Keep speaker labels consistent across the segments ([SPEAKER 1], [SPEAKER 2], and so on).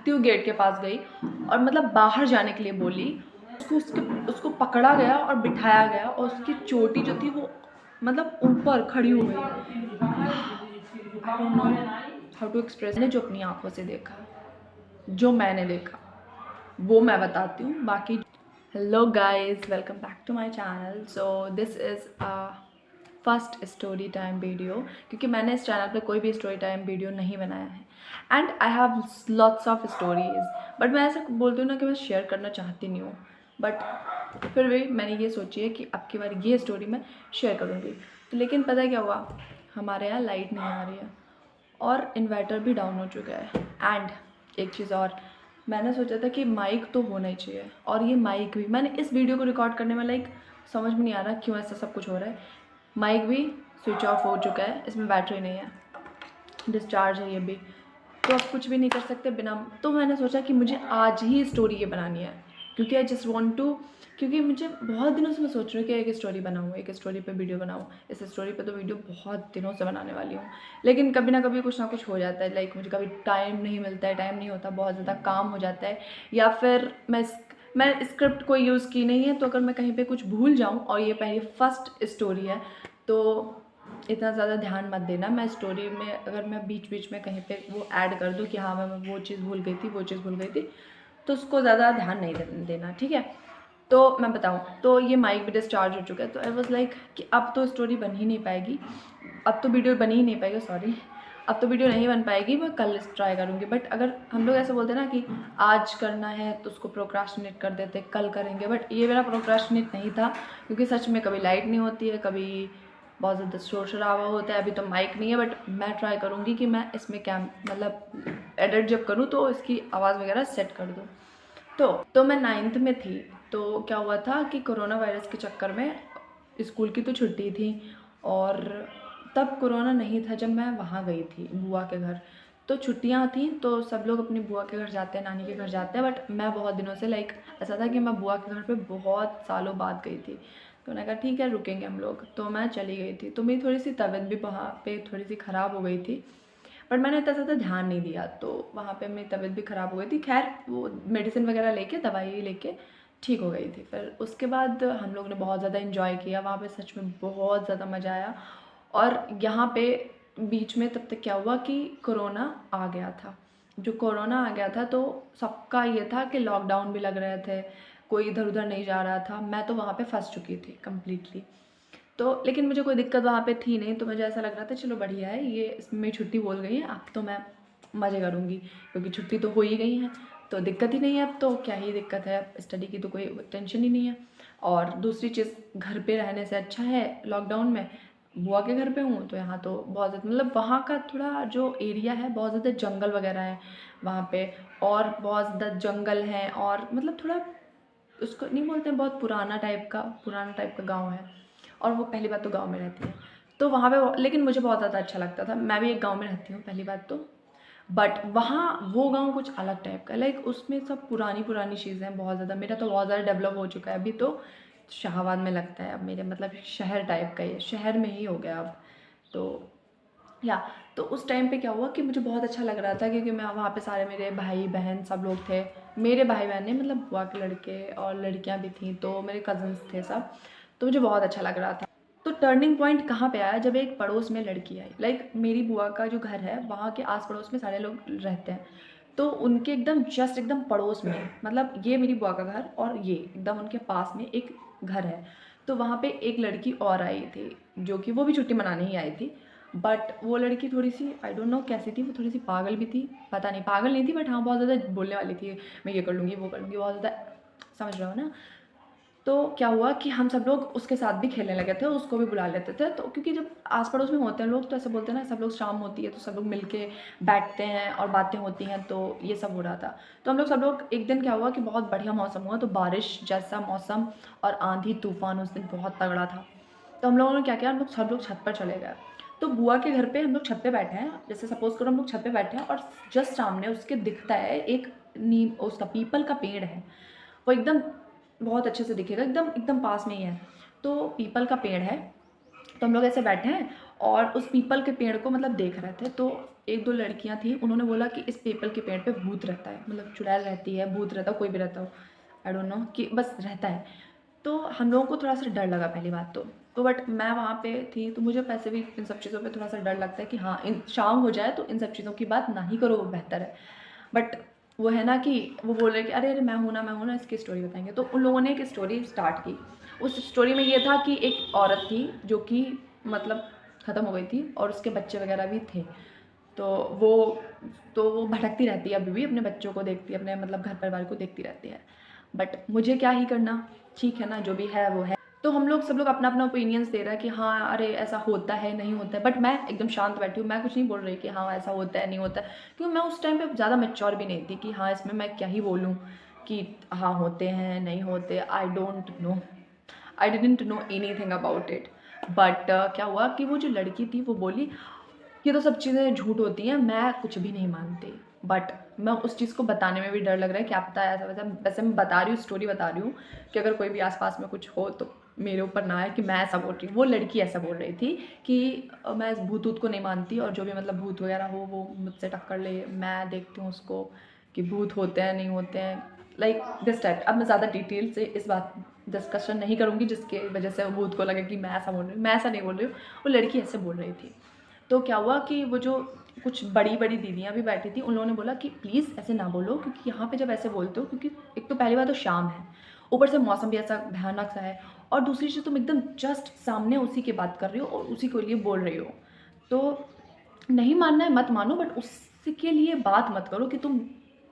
[SPEAKER 1] भागती हुई गेट के पास गई और मतलब बाहर जाने के लिए बोली। उसको पकड़ा गया और बिठाया गया और उसकी चोटी जो थी वो मतलब ऊपर खड़ी हो गई। I don't know how to express. मैंने जो अपनी आंखों से देखा, जो मैंने देखा वो मैं बताती हूँ। बाकी hello guys, welcome back to my channel. So this is first story time video, क्योंकि मैंने इस चैनल पे कोई भी स्टोरी टाइम वीडियो नहीं बनाया है and I have lots of stories, but मैं ऐसा बोलती हूँ ना कि मैं शेयर करना चाहती नहीं हूँ, बट फिर भी मैंने ये सोची है कि अब की बार ये स्टोरी मैं शेयर करूँगी। तो लेकिन पता है क्या हुआ, हमारे यहाँ लाइट नहीं आ रही है और इन्वर्टर भी डाउन हो चुका है। एंड एक चीज़ और, मैंने सोचा था कि माइक तो होना ही चाहिए, और ये माइक भी मैंने इस वीडियो को रिकॉर्ड करने में समझ में नहीं आ रहा क्यों ऐसा सब कुछ हो रहा है। माइक भी स्विच ऑफ हो चुका है, इसमें बैटरी नहीं है, डिस्चार्ज है ये भी, तो अब कुछ भी नहीं कर सकते बिना। तो मैंने सोचा कि मुझे आज ही स्टोरी ये बनानी है, क्योंकि आई जस्ट वॉन्ट टू, क्योंकि मुझे बहुत दिनों से मैं सोच रही हूँ कि एक स्टोरी बनाऊँ, एक स्टोरी पे वीडियो बनाऊँ। इस स्टोरी पे तो वीडियो बहुत दिनों से बनाने वाली हूँ, लेकिन कभी ना कभी कुछ ना कुछ हो जाता है। मुझे कभी टाइम नहीं मिलता है, टाइम नहीं होता, बहुत ज़्यादा काम हो जाता है, या फिर मैं स्क्रिप्ट कोई यूज़ की नहीं है, तो अगर मैं कहीं पे कुछ भूल जाऊँ, और ये पहली फर्स्ट स्टोरी है तो इतना ज़्यादा ध्यान मत देना। मैं स्टोरी में अगर मैं बीच बीच में कहीं पे वो ऐड कर दूँ कि हाँ मैं वो चीज़ भूल गई थी, वो चीज़ भूल गई थी, तो उसको ज़्यादा ध्यान नहीं देना, ठीक है। तो मैं बताऊँ तो ये माइक भी डिस्चार्ज हो चुका है, तो आई वॉज लाइक कि अब तो स्टोरी बन ही नहीं पाएगी, अब तो वीडियो बन ही नहीं पाएगी, सॉरी, अब तो वीडियो नहीं बन पाएगी, मैं कल ट्राई करूँगी। बट अगर हम लोग ऐसे बोलते हैं ना कि आज करना है तो उसको प्रोक्रास्टिनेट कर देते, कल करेंगे, बट ये मेरा प्रोक्रास्टिनेट नहीं था, क्योंकि सच में कभी लाइट नहीं होती है, कभी बहुत ज़्यादा शोर शराबा होता है। अभी तो माइक नहीं है, बट मैं ट्राई करूँगी कि मैं इसमें क्या मतलब एडिट जब करूँ तो इसकी आवाज़ वगैरह सेट कर दूँ। तो मैं 9th में थी, तो क्या हुआ था कि कोरोना वायरस के चक्कर में स्कूल की तो छुट्टी थी, और तब कोरोना नहीं था जब मैं वहाँ गई थी बुआ के घर। तो छुट्टियाँ थी तो सब लोग अपनी बुआ के घर जाते हैं, नानी के घर जाते हैं, बट मैं बहुत दिनों से ऐसा था कि मैं बुआ के घर पे बहुत सालों बाद गई थी। तो मैंने कहा ठीक है रुकेंगे हम लोग, तो मैं चली गई थी। तो मेरी थोड़ी सी तबीयत भी वहाँ पे थोड़ी सी ख़राब हो गई थी, बट मैंने इतना ज़्यादा ध्यान नहीं दिया, तो वहाँ पे मेरी तबीयत भी ख़राब हो गई थी। खैर वो मेडिसिन वगैरह लेके, दवाई लेके ठीक हो गई थी। फिर उसके बाद हम लोग ने बहुत ज़्यादा इन्जॉय किया वहाँ पे, सच में बहुत ज़्यादा मज़ा आया। और यहाँ पे बीच में तब तक क्या हुआ कि कोरोना आ गया था। जो कोरोना आ गया था तो सबका ये था कि लॉकडाउन भी लग रहे थे, कोई इधर उधर नहीं जा रहा था। मैं तो वहाँ पे फंस चुकी थी कम्प्लीटली, तो लेकिन मुझे कोई दिक्कत वहाँ पे थी नहीं, तो मुझे ऐसा लग रहा था चलो बढ़िया है, ये इसमें मेरी छुट्टी बोल गई है, अब तो मैं मज़े करूँगी, क्योंकि छुट्टी तो हो ही गई है, तो दिक्कत ही नहीं है। अब तो क्या ही दिक्कत है, अब स्टडी की तो कोई टेंशन ही नहीं है। और दूसरी चीज़, घर पे रहने से अच्छा है लॉकडाउन में बुआ के घर पे हूँ, तो यहाँ तो बहुत ज़्यादा मतलब वहाँ का थोड़ा जो एरिया है बहुत ज़्यादा जंगल वगैरह है वहाँ पे, और बहुत ज़्यादा जंगल है, और मतलब थोड़ा उसको नहीं बोलते हैं, बहुत पुराना टाइप का गाँव है। और वो पहली बात तो गाँव में रहती है, तो वहाँ पे लेकिन मुझे बहुत ज़्यादा अच्छा लगता था। मैं भी एक गाँव में रहती हूँ पहली बात तो, बट वहाँ वो गाँव कुछ अलग टाइप का, उसमें सब पुरानी चीज़ें हैं बहुत ज़्यादा। मेरा तो बहुत ज़्यादा डेवलप हो चुका है अभी, तो शाहबाद में लगता है अब मेरे, मतलब शहर टाइप का, ये शहर में ही हो गया अब तो। या तो उस टाइम पे क्या हुआ कि मुझे बहुत अच्छा लग रहा था, क्योंकि मैं वहाँ पे सारे मेरे भाई बहन सब लोग थे। मेरे भाई बहन ने मतलब बुआ के लड़के और लड़कियाँ भी थी, तो मेरे कज़न्स थे सब, तो मुझे बहुत अच्छा लग रहा था। तो टर्निंग पॉइंट कहाँ पे आया, जब एक पड़ोस में लड़की आई। मेरी बुआ का जो घर है वहाँ के आस पड़ोस में सारे लोग रहते हैं, तो उनके एकदम जस्ट एकदम पड़ोस में, मतलब ये मेरी बुआ का घर और ये एकदम उनके पास में एक घर है। तो वहाँ पे एक लड़की और आई थी, जो कि वो भी छुट्टी मनाने ही आई थी, बट वो लड़की थोड़ी सी आई डोंट नो कैसी थी, वो थोड़ी सी पागल भी थी, पता नहीं, पागल नहीं थी बट हाँ बहुत ज़्यादा बोलने वाली थी, मैं ये कर लूँगी वो कर लूँगी, बहुत ज़्यादा, समझ रहे हो ना। तो क्या हुआ कि हम सब लोग उसके साथ भी खेलने लगे थे, उसको भी बुला लेते थे, तो क्योंकि जब आस पड़ोस में होते हैं लोग तो ऐसे बोलते हैं ना, सब लोग शाम होती है तो सब लोग मिलके बैठते हैं और बातें होती हैं, तो ये सब हो रहा था। तो हम लोग सब लोग, एक दिन क्या हुआ कि बहुत बढ़िया मौसम हुआ, तो बारिश जैसा मौसम और आंधी तूफान उस दिन बहुत तगड़ा था। तो हम लोगों ने क्या किया, हम लोग सब लोग छत पर चले गए। तो बुआ के घर पे हम लोग छत पे बैठे हैं, जैसे सपोज करो हम लोग छत पे बैठे हैं, और जस्ट सामने उसके दिखता है एक नीम, उसका पीपल का पेड़ है, वो एकदम बहुत अच्छे से दिखेगा, एकदम एकदम पास में ही है। तो पीपल का पेड़ है, तो हम लोग ऐसे बैठे हैं, और उस पीपल के पेड़ को मतलब देख रहे थे। तो एक दो लड़कियां थी, उन्होंने बोला कि इस पीपल के पेड़ पे भूत रहता है, मतलब चुड़ैल रहती है, भूत रहता है, कोई भी रहता हो, आई डोंट नो, कि बस रहता है। तो हम लोगों को थोड़ा सा डर लगा पहली बात तो बट मैं वहाँ पे थी, तो मुझे वैसे भी इन सब चीज़ों पे थोड़ा सा डर लगता है कि हाँ, इन शाम हो जाए तो इन सब चीज़ों की बात ना ही करो, वो बेहतर है। बट वो है ना कि वो बोल रहे कि अरे अरे मैं हूँ ना, इसकी स्टोरी बताएंगे। तो उन लोगों ने एक स्टोरी स्टार्ट की। उस स्टोरी में ये था कि एक औरत थी जो कि मतलब ख़त्म हो गई थी और उसके बच्चे वगैरह भी थे। तो वो भटकती रहती है, अभी भी अपने बच्चों को देखती है, अपने मतलब घर परिवार को देखती रहती है। बट मुझे क्या ही करना, ठीक है ना, जो भी है वो है। तो हम लोग सब लोग अपना अपना ओपिनियंस दे रहे हैं कि हाँ अरे ऐसा होता है, नहीं होता है। बट मैं एकदम शांत बैठी हूँ, मैं कुछ नहीं बोल रही कि हाँ ऐसा होता है, नहीं होता है, क्योंकि मैं उस टाइम पे ज़्यादा मैच्योर भी नहीं थी कि हाँ इसमें मैं क्या ही बोलूँ कि हाँ होते हैं, नहीं होते। आई don't no, I didn't know any thing about it. But क्या हुआ कि वो जो लड़की थी वो बोली ये तो सब चीज़ें झूठ होती हैं, मैं कुछ भी नहीं मानती। बट मैं उस चीज़ को बताने में भी डर लग रहा है, क्या पता है ऐसा वैसा। वैसे मैं बता रही हूँ, स्टोरी बता रही हूँ कि अगर कोई भी आसपास में कुछ हो तो मेरे ऊपर ना आए कि मैं ऐसा बोल रही हूँ। वो लड़की ऐसा बोल रही थी कि मैं इस भूत ऊत को नहीं मानती, और जो भी मतलब भूत वगैरह हो वो मुझसे टक्कर ले, मैं देखती हूँ उसको कि भूत होते हैं, नहीं होते हैं, लाइक दिस टाइप। अब मैं ज़्यादा डिटेल से इस बात डिस्कशन नहीं करूँगी जिसके वजह से वो भूत को लगे कि मैं ऐसा बोल रही हूँ। मैं ऐसा नहीं बोल रही हूँ, वो लड़की ऐसे बोल रही थी। तो क्या हुआ कि वो जो कुछ बड़ी बड़ी दीदियाँ भी बैठी थी, उन लोगों ने बोला कि प्लीज़ ऐसे ना बोलो, क्योंकि यहाँ पे जब ऐसे बोलते हो, क्योंकि एक तो पहली बात तो शाम है, ऊपर से मौसम भी ऐसा भयानक सा है, और दूसरी चीज़ तुम एकदम जस्ट सामने उसी की बात कर रही हो और उसी के लिए बोल रही हो। तो नहीं मानना है मत मानो, बट उसके लिए बात मत करो कि तुम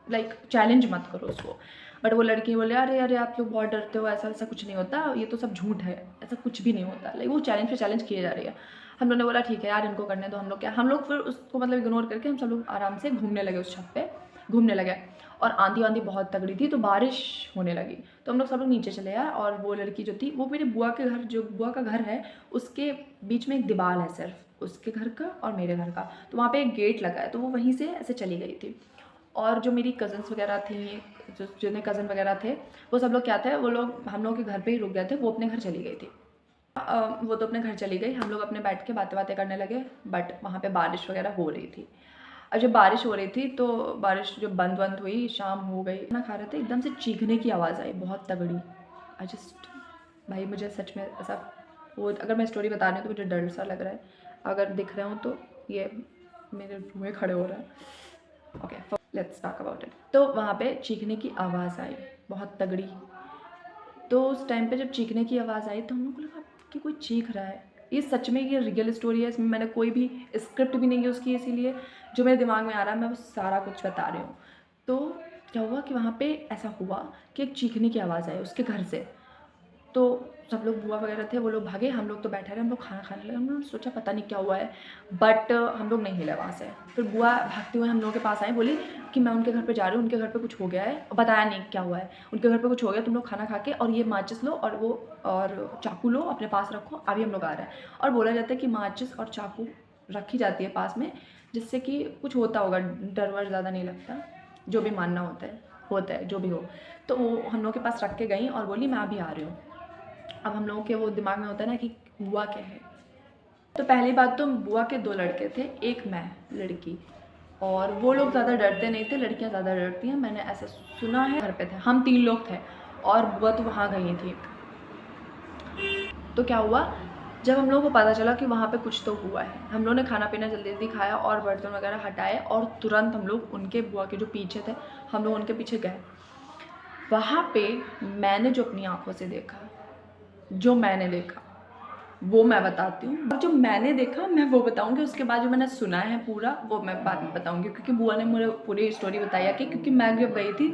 [SPEAKER 1] लाइक चैलेंज मत करो उसको। बट वो लड़की बोले अरे अरे आप लोग बहुत डरते हो, ऐसा ऐसा कुछ नहीं होता, ये तो सब झूठ है, ऐसा कुछ भी नहीं होता। लाइक वो चैलेंज पे चैलेंज किए जा रही है। हम लोगों ने बोला ठीक है यार इनको करने दो। हम लोग फिर उसको मतलब इग्नोर करके हम सब लोग आराम से घूमने लगे, उस छत पे घूमने लगे। और आंधी वांधी बहुत तगड़ी थी, तो बारिश होने लगी। तो हम लोग सब लोग नीचे चले आए, और वो लड़की जो थी वो मेरे बुआ के घर, जो बुआ का घर है उसके बीच में एक दीवार है सिर्फ, उसके घर का और मेरे घर का। तो वहाँ पे एक गेट लगा है, तो वो वहीं से ऐसे चली गई थी। और जो मेरी कज़न्स वगैरह थी, जो जितने कज़न वगैरह थे, वो सब लोग क्या थे, वो लोग हम लोग के घर पे ही रुक गए थे, वो अपने घर चली गई थी। वो तो अपने घर चली गई, हम लोग अपने बैठ के बातें बातें करने लगे। बट वहाँ पे बारिश वगैरह हो रही थी। और जब बारिश हो रही थी तो बारिश जब बंद हुई, शाम हो गई, खाना खा रहे थे, एकदम से चीखने की आवाज़ आई बहुत तगड़ी। आई जस्ट, भाई मुझे सच में ऐसा, वो अगर मैं स्टोरी बता रही हूँ तो मुझे डर सा लग रहा है, अगर दिख रहे हो तो ये मेरे मुँह खड़े हो रहा है। Okay let's talk about it. तो वहाँ पे चीखने की आवाज़ आई बहुत तगड़ी। तो उस टाइम पे जब चीखने की आवाज़ आई तो हम लोग को लगा कि कोई चीख रहा है। ये सच में ये रियल स्टोरी है, इसमें मैंने कोई भी स्क्रिप्ट भी नहीं यूज़ की, इसीलिए जो मेरे दिमाग में आ रहा है मैं वो सारा कुछ बता रही हूँ। तो क्या हुआ कि वहाँ पे ऐसा हुआ कि एक चीखने की आवाज़ आई उसके घर से। तो सब लोग बुआ वगैरह थे, वो लोग भागे, हम लोग तो बैठे रहे, हम लोग खाना खाने लगे। हम लोग सोचा पता नहीं क्या हुआ है, बट हम लोग नहीं हिले वहाँ से। फिर बुआ भागते हुए हम लोगों के पास आई, बोली कि मैं उनके घर पे जा रही हूँ, उनके घर पे कुछ हो गया है। बताया नहीं क्या हुआ है, उनके घर पे कुछ हो गया, तुम लोग खाना खा के और ये माचिस लो और वो और चाकू लो अपने पास रखो, अभी हम लोग आ रहे हैं। और बोला जाता है कि माचिस और चाकू रखी जाती है पास में, जिससे कि कुछ होता होगा, डर वर ज़्यादा नहीं लगता, जो भी मानना होता है जो भी हो। तो वो हम लोग के पास रख के गई और बोली मैं अभी आ रही हूँ। अब हम लोगों के वो दिमाग में होता है ना कि हुआ क्या है। तो पहली बात तो बुआ के 2 लड़के थे, एक मैं लड़की, और वो लोग ज़्यादा डरते नहीं थे, लड़कियां ज़्यादा डरती हैं, मैंने ऐसा सुना है। घर पे थे हम 3 लोग थे, और बुआ तो वहाँ गई थी। तो क्या हुआ, जब हम लोगों को पता चला कि वहाँ पे कुछ तो हुआ है, हम लोगों ने खाना पीना जल्दी जल्दी खाया और बर्तन वगैरह हटाए, और तुरंत हम लोग उनके बुआ के जो पीछे थे, हम लोग उनके पीछे गए। वहाँ पे मैंने जो अपनी आँखों से देखा, जो मैंने देखा वो मैं बताती हूँ। और जो मैंने देखा मैं वो बताऊँगी, उसके बाद जो मैंने सुना है पूरा वो मैं बाद में बताऊँगी, क्योंकि बुआ ने मुझे पूरी स्टोरी बताई है कि क्योंकि मैं जब गई थी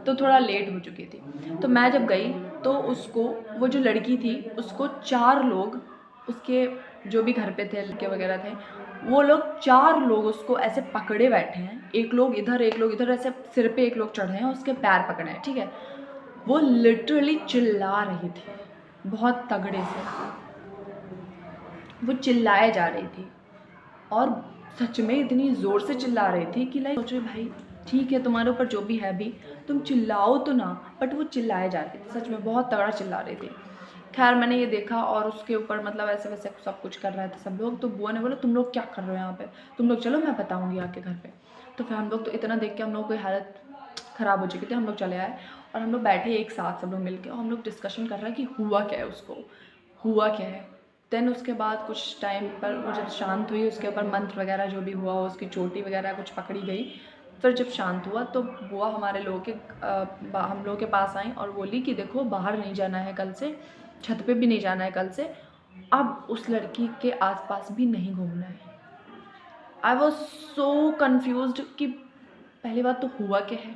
[SPEAKER 1] तो थोड़ा लेट हो चुकी थी। तो मैं जब गई तो उसको, वो जो लड़की थी उसको 4 लोग, उसके जो भी घर पे थे लड़के वगैरह थे, वो लोग 4 लोग उसको ऐसे पकड़े बैठे हैं, एक लोग इधर एक लोग इधर, ऐसे सिर पे एक लोग चढ़े हैं, उसके पैर पकड़े हैं, ठीक है। वो लिटरली चिल्ला रही थी बहुत तगड़े से, वो चिल्लाए जा रही थी, और सच में इतनी ज़ोर से चिल्ला रही थी कि लाइक सोचो भाई ठीक है तुम्हारे ऊपर जो भी है भी, तुम चिल्लाओ तो ना, बट वो चिल्लाए जा रही थी, सच में बहुत तगड़ा चिल्ला रही थी। खैर मैंने ये देखा और उसके ऊपर मतलब ऐसे वैसे सब कुछ कर रहे थे सब लोग। तो बुआ ने बोला तुम लोग क्या कर रहे हो यहाँ पे, तुम लोग चलो मैं बताऊँगी आके घर पे। तो फिर हम लोग तो इतना देख के हम लोग की हालत ख़राब हो चुकी थी। हम लोग चले आए और हम लोग बैठे एक साथ सब लोग मिल के और हम लोग डिस्कशन कर रहे हैं कि हुआ क्या है, उसको हुआ क्या है। देन उसके बाद कुछ टाइम पर वो जब शांत हुई, उसके ऊपर मंत्र वगैरह जो भी हुआ, उसकी चोटी वगैरह कुछ पकड़ी गई। फिर जब शांत हुआ तो बुआ हमारे लोगों के हम लोगों के पास आई और बोली कि देखो बाहर नहीं जाना है कल से, छत पे भी नहीं जाना है कल से, अब उस लड़की के आसपास भी नहीं घूमना है। आई वॉज सो कन्फ्यूज्ड कि पहली बात तो हुआ क्या है,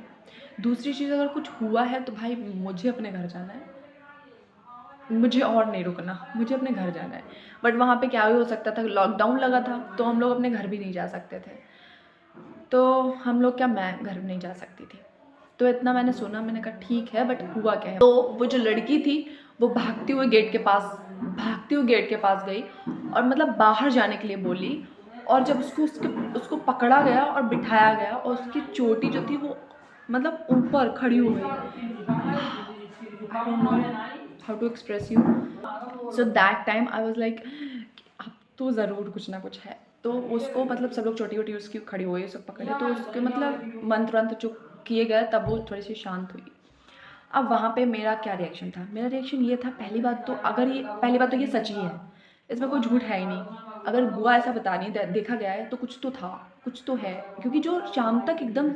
[SPEAKER 1] दूसरी चीज़ अगर कुछ हुआ है तो भाई मुझे अपने घर जाना है, मुझे और नहीं रुकना, मुझे अपने घर जाना है। बट वहाँ पे क्या ही हो सकता था, लॉकडाउन लगा था तो हम लोग अपने घर भी नहीं जा सकते थे। तो हम लोग क्या, मैं घर नहीं जा सकती थी। तो इतना मैंने सुना, मैंने कहा ठीक है बट हुआ क्या है। तो वो जो लड़की थी वो भागती हुई गेट के पास गई और मतलब बाहर जाने के लिए बोली। और जब उसको पकड़ा गया और बिठाया गया और उसकी चोटी जो थी वो मतलब ऊपर खड़ी हो गई। I don't know how to express you. So that time I was like अब तो ज़रूर कुछ ना कुछ है। तो उसको मतलब सब लोग छोटी छोटी उसकी खड़ी हुई, सब पकड़े तो उसके मतलब मंत्र वंत्र जो किए गए तब वो थोड़ी सी शांत हुई। अब वहाँ पे मेरा क्या रिएक्शन था, मेरा रिएक्शन ये था पहली बात तो ये सच ही है, इसमें कोई झूठ है ही नहीं। अगर बुआ ऐसा बता रही है देखा गया है तो कुछ तो था, कुछ तो है। क्योंकि जो शाम तक एकदम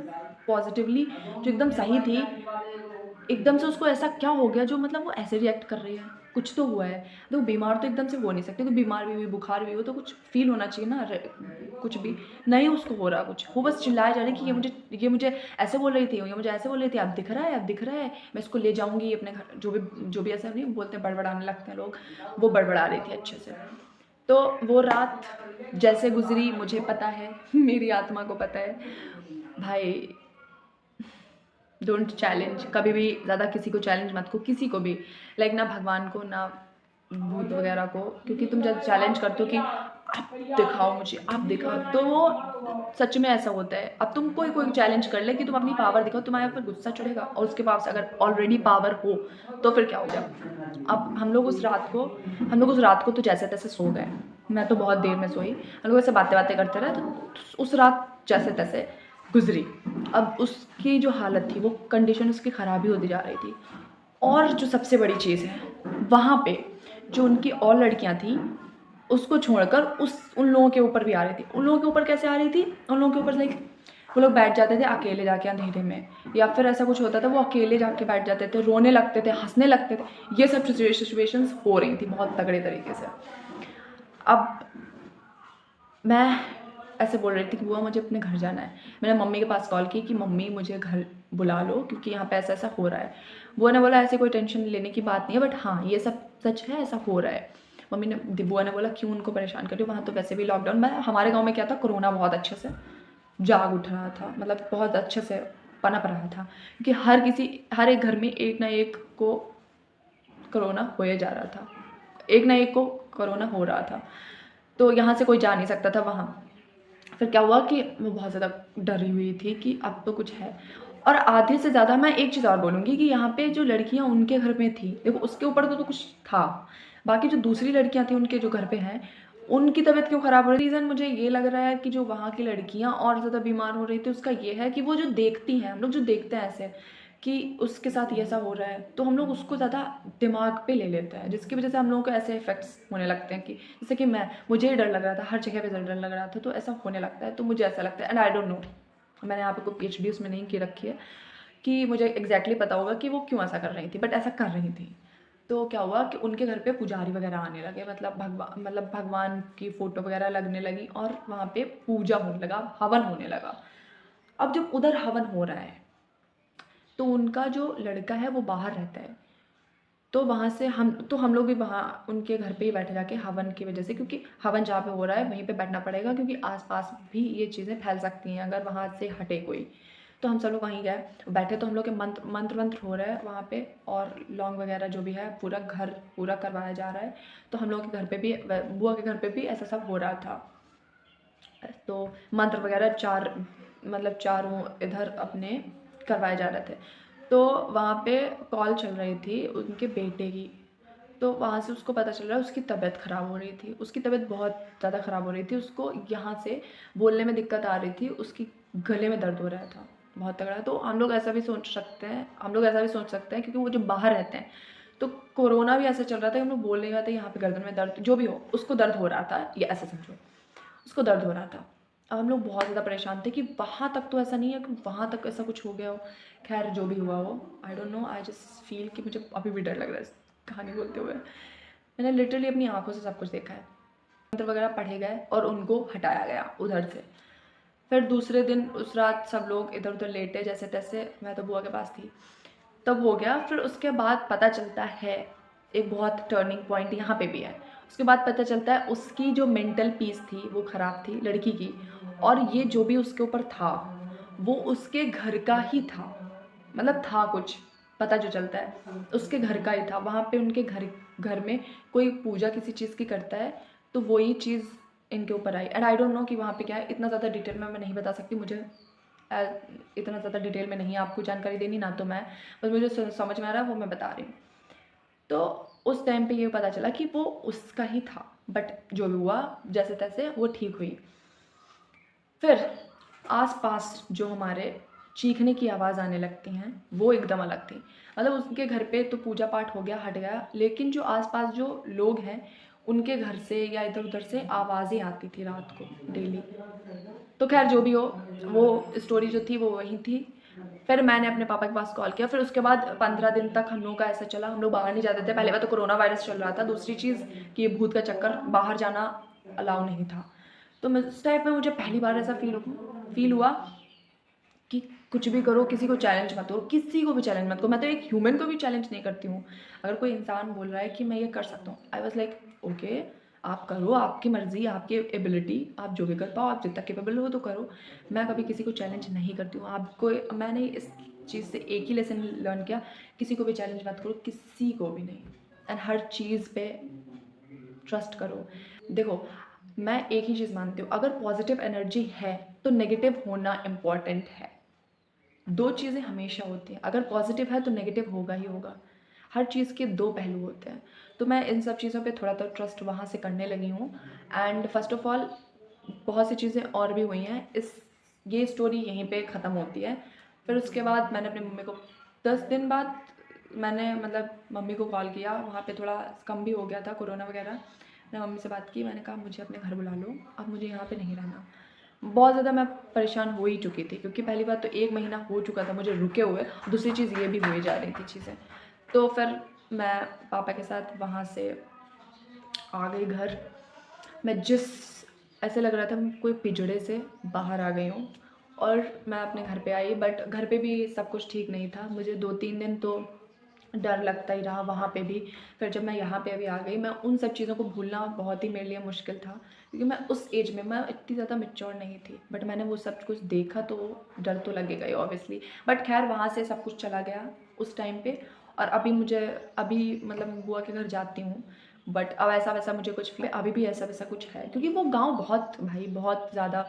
[SPEAKER 1] पॉजिटिवली जो एकदम सही थी, एकदम से उसको ऐसा क्या हो गया जो मतलब वो ऐसे रिएक्ट कर रही है, कुछ तो हुआ है। देखो बीमार तो एकदम से हो नहीं सकते, तो बीमार भी हुई, बुखार भी हो तो कुछ फील होना चाहिए ना, कुछ भी नहीं उसको हो रहा कुछ। वो बस चिल्लाए जा रही कि ये मुझे ऐसे बोल रही थी, ये मुझे ऐसे बोल रही थी, अब दिख रहा है, अब दिख रहा है, मैं इसको ले जाऊंगी अपने घर। जो भी ऐसा नहीं बोलते हैं, बड़बड़ाने लगते हैं लोग, वो बड़बड़ा रही थी अच्छे से। तो वो रात जैसे गुजरी मुझे पता है, मेरी आत्मा को पता है। भाई डोंट चैलेंज कभी भी ज़्यादा, किसी को चैलेंज मत को, किसी को भी, लाइक ना भगवान को ना भूत वगैरह को। क्योंकि तुम जब चैलेंज करते हो कि आप दिखाओ मुझे, आप दिखाओ, तो वो सच में ऐसा होता है। अब तुम कोई चैलेंज कर ले कि तुम अपनी पावर दिखाओ, तुम्हारे ऊपर गुस्सा चढ़ेगा और उसके पास अगर ऑलरेडी पावर हो तो फिर क्या हो जाए। अब हम लोग उस रात को तो जैसे तैसे सो गए। मैं तो बहुत देर में सोई, हम लोग ऐसे बातें करते रहे तो उस रात जैसे तैसे गुजरी। अब उसकी जो हालत थी, वो कंडीशन उसकी ख़राब ही होती जा रही थी। और जो सबसे बड़ी चीज़ है, वहाँ पे जो उनकी और लड़कियाँ थी उसको छोड़कर उन लोगों के ऊपर भी आ रही थी। उन लोगों के ऊपर कैसे आ रही थी, उन लोगों के ऊपर लाइक वो लोग बैठ जाते थे अकेले जाके अंधेरे में, या फिर ऐसा कुछ होता था वो अकेले जाके बैठ जाते थे, रोने लगते थे, हंसने लगते थे। ये सब सिचुएशंस हो रही थी बहुत तगड़े तरीके से। अब मैं ऐसे बोल रही थी कि बुआ मुझे अपने घर जाना है। मैंने मम्मी के पास कॉल की कि मम्मी मुझे घर बुला लो क्योंकि यहाँ पे ऐसा ऐसा हो रहा है। बुआ ने बोला ऐसे कोई टेंशन लेने की बात नहीं है, बट हाँ ये सब सच है, ऐसा हो रहा है। बुआ ने बोला क्यों उनको परेशान कर रही हो, वहाँ तो वैसे भी लॉकडाउन। हमारे गाँव में क्या था, कोरोना बहुत अच्छे से जाग उठ रहा था, मतलब बहुत अच्छे से पनप रहा था। क्योंकि हर एक घर में एक ना एक को कोरोना होए जा रहा था, एक ना एक को कोरोना हो रहा था। तो यहाँ से कोई जा नहीं सकता था वहाँ। फिर क्या हुआ कि मैं बहुत ज़्यादा डरी हुई थी कि अब तो कुछ है। और आधे से ज़्यादा मैं एक चीज़ और बोलूँगी कि यहाँ पे जो लड़कियाँ उनके घर में थी, देखो उसके ऊपर तो कुछ था, बाकी जो दूसरी लड़कियाँ थी उनके जो घर पे हैं, उनकी तबीयत क्यों ख़राब हो रही थी। रीज़न मुझे ये लग रहा है कि जो वहाँ की लड़कियाँ और ज़्यादा बीमार हो रही थी उसका ये है कि वो जो देखती हैं, हम लोग जो देखते हैं ऐसे कि उसके साथ ये ऐसा हो रहा है, तो हम लोग उसको ज़्यादा दिमाग पे ले लेते हैं, जिसकी वजह से हम लोगों को ऐसे इफेक्ट्स होने लगते हैं कि जैसे कि मुझे डर लग रहा था, हर जगह पे डर लग रहा था, तो ऐसा होने लगता है। तो मुझे ऐसा लगता है, एंड आई डोंट नो, मैंने यहाँ पे कोई PhD उसमें नहीं की रखी है कि मुझे एग्जैक्टली पता होगा कि वो क्यों ऐसा कर रही थी, बट ऐसा कर रही थी। तो क्या हुआ कि उनके घर पे पुजारी वगैरह आने लगे, मतलब भगवान की फ़ोटो वगैरह लगने लगी और वहाँ पे पूजा होने लगा, हवन होने लगा। अब जब उधर हवन हो रहा है तो उनका जो लड़का है वो बाहर रहता है, तो वहाँ से हम लोग भी वहाँ उनके घर पे ही बैठे जाके हवन की वजह से, क्योंकि हवन जहाँ पे हो रहा है वहीं पे बैठना पड़ेगा, क्योंकि आसपास भी ये चीज़ें फैल सकती हैं अगर वहाँ से हटे कोई। तो हम सब लोग वहीं गए बैठे, तो हम लोग के मंत्र हो रहा है वहाँ पे, और लौंग वगैरह जो भी है पूरा घर पूरा करवाया जा रहा है। तो हम लोग के घर पे भी, बुआ के घर पे भी ऐसा सब हो रहा था। तो मंत्र वगैरह चारों इधर अपने करवाए जा रहे थे। तो वहाँ पे कॉल चल रही थी उनके बेटे की, तो वहाँ से उसको पता चल रहा है उसकी तबीयत ख़राब हो रही थी, उसकी तबीयत बहुत ज़्यादा ख़राब हो रही थी, उसको यहाँ से बोलने में दिक्कत आ रही थी, उसकी गले में दर्द हो रहा था बहुत तगड़ा। तो हम लोग ऐसा भी सोच सकते हैं क्योंकि वो जो बाहर रहते हैं, तो कोरोना भी ऐसा चल रहा था कि हम लोग बोल नहीं रहे थे यहाँ पे गर्दन में दर्द, जो भी हो उसको दर्द हो रहा था, ये ऐसा समझो उसको दर्द हो रहा था। अब हम लोग बहुत ज़्यादा परेशान थे कि वहाँ तक तो ऐसा नहीं है कि वहाँ तक ऐसा कुछ हो गया हो। खैर जो भी हुआ वो, आई don't no, I just feel कि मुझे अभी भी डर लग रहा है इस कहानी बोलते हुए। मैंने लिटरली अपनी आंखों से सब कुछ देखा है। मंत्र वगैरह पढ़े गए और उनको हटाया गया उधर से। फिर दूसरे दिन उस रात सब लोग इधर उधर लेटे जैसे तैसे, मैं तो बुआ के पास थी, तब हो गया। फिर उसके बाद पता चलता है, एक बहुत टर्निंग पॉइंट यहाँ पे भी है, उसके बाद पता चलता है उसकी जो मेंटल पीस थी वो ख़राब थी लड़की की, और ये जो भी उसके ऊपर था वो उसके घर का ही था, मतलब था कुछ, पता जो चलता है उसके घर का ही था। वहाँ पे उनके घर में कोई पूजा किसी चीज़ की करता है, तो वही चीज़ इनके ऊपर आई। एंड आई डोंट नो कि वहाँ पे क्या है, इतना ज़्यादा डिटेल में मैं नहीं बता सकती, मुझे इतना ज़्यादा डिटेल में नहीं आपको जानकारी देनी ना, तो मैं बस मुझे समझ में आ रहा है वो मैं बता रही हूँ। तो उस टाइम पे ये पता चला कि वो उसका ही था, बट जो भी हुआ जैसे तैसे वो ठीक हुई। फिर आसपास जो हमारे चीखने की आवाज़ आने लगती हैं वो एकदम अलग थी। मतलब उसके घर पे तो पूजा पाठ हो गया, हट गया, लेकिन जो आसपास जो लोग हैं उनके घर से या इधर उधर से आवाज़ें आती थी रात को डेली। तो खैर जो भी हो, वो स्टोरी जो थी वो वही थी। फिर मैंने अपने पापा के पास कॉल किया। फिर उसके बाद 15 दिन तक हम लोग का ऐसा चला, हम लोग बाहर नहीं जाते थे। पहले बात तो कोरोना वायरस चल रहा था, दूसरी चीज़ कि ये भूत का चक्कर, बाहर जाना अलाउ नहीं था। तो मैं उस टाइप में मुझे पहली बार ऐसा फील हुआ कि कुछ भी करो, किसी को चैलेंज मत करो, किसी को भी चैलेंज मत करो। मैं तो एक ह्यूमन को भी चैलेंज नहीं करती हूँ। अगर कोई इंसान बोल रहा है कि मैं ये कर सकता हूँ, आई वॉज लाइक ओके, आप करो, आपकी मर्ज़ी, आपकी एबिलिटी, आप जो भी कर पाओ, आप जितना केपेबल हो तो करो। मैं कभी किसी को चैलेंज नहीं करती हूँ। आपको, मैंने इस चीज़ से एक ही लेसन लर्न किया, किसी को भी चैलेंज मत करो, किसी को भी नहीं। एंड हर चीज़ पे ट्रस्ट करो। देखो, मैं एक ही चीज़ मानती हूँ, अगर पॉजिटिव एनर्जी है तो नेगेटिव होना इम्पॉर्टेंट है। दो चीज़ें हमेशा होती हैं, अगर पॉजिटिव है तो नेगेटिव होगा ही होगा। हर चीज़ के दो पहलू होते हैं। तो मैं इन सब चीज़ों पे थोड़ा तो ट्रस्ट वहाँ से करने लगी हूँ। एंड फर्स्ट ऑफ ऑल बहुत सी चीज़ें और भी हुई हैं, ये स्टोरी यहीं पे ख़त्म होती है। फिर उसके बाद मैंने अपनी मम्मी को 10 दिन बाद मैंने मतलब मम्मी को कॉल किया, वहाँ पे थोड़ा कम भी हो गया था कोरोना वगैरह। मैंने मम्मी से बात की, मैंने कहा मुझे अपने घर बुला लो, अब मुझे यहाँ पे नहीं रहना। बहुत ज़्यादा मैं परेशान हो ही चुकी थी, क्योंकि पहली बात तो 1 महीना हो चुका था मुझे रुके हुए, दूसरी चीज़ ये भी हुई जा रही थी चीज़ें। तो फिर मैं पापा के साथ वहाँ से आ गई घर। मैं ऐसे लग रहा था मैं कोई पिंजड़े से बाहर आ गई हूँ, और मैं अपने घर पे आई। बट घर पे भी सब कुछ ठीक नहीं था, मुझे 2-3 दिन तो डर लगता ही रहा वहाँ पे भी। फिर जब मैं यहाँ पे अभी आ गई, मैं उन सब चीज़ों को भूलना बहुत ही मेरे लिए मुश्किल था, क्योंकि मैं उस एज में मैं इतनी ज़्यादा मैच्योर नहीं थी। बट मैंने वो सब कुछ देखा तो डर तो लगेगा ही ऑब्वियसली। बट खैर वहाँ से सब कुछ चला गया उस टाइम पे। और अभी मतलब मैं बुआ के घर जाती हूँ, बट अब ऐसा वैसा मुझे कुछ फील, अभी भी ऐसा वैसा कुछ है, क्योंकि वो गाँव बहुत ज़्यादा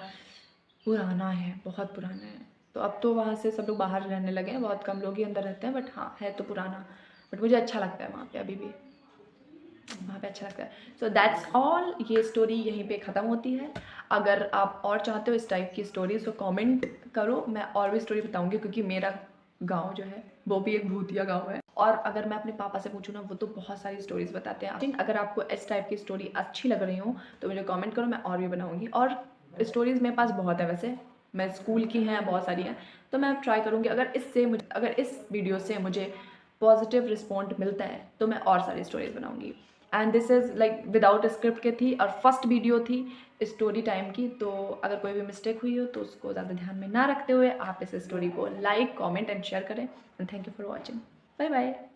[SPEAKER 1] पुराना है, बहुत पुराना है। तो अब तो वहाँ से सब लोग बाहर रहने लगे हैं, बहुत कम लोग ही अंदर रहते हैं, बट हाँ है तो पुराना। बट मुझे अच्छा लगता है वहाँ पे, अभी भी वहाँ पे अच्छा लगता है। सो दैट्स ऑल, ये स्टोरी यहीं पे ख़त्म होती है। अगर आप और चाहते हो इस टाइप की स्टोरीज तो कमेंट करो, मैं और भी स्टोरी बताऊँगी, क्योंकि मेरा गाँव जो है वो भी एक भूतिया गाँव है। और अगर मैं अपने पापा से पूछूँ ना, वो तो बहुत सारी स्टोरीज बताते हैं। आई थिंक अगर आपको इस टाइप की स्टोरी अच्छी लग रही हो तो मुझे कमेंट करो, मैं और भी बनाऊँगी। और स्टोरीज़ मेरे पास बहुत है वैसे, मैं स्कूल की हैं, बहुत सारी हैं, तो मैं ट्राई करूँगी। अगर इस वीडियो से मुझे पॉजिटिव रिस्पॉन्ड मिलता है तो मैं और सारी स्टोरीज बनाऊँगी। And this is like without script के थी, और फर्स्ट वीडियो थी स्टोरी टाइम की। तो अगर कोई भी मिस्टेक हुई हो तो उसको ज़्यादा ध्यान में ना रखते हुए आप इस स्टोरी को लाइक, कमेंट एंड शेयर करें। And thank you for watching. Bye bye.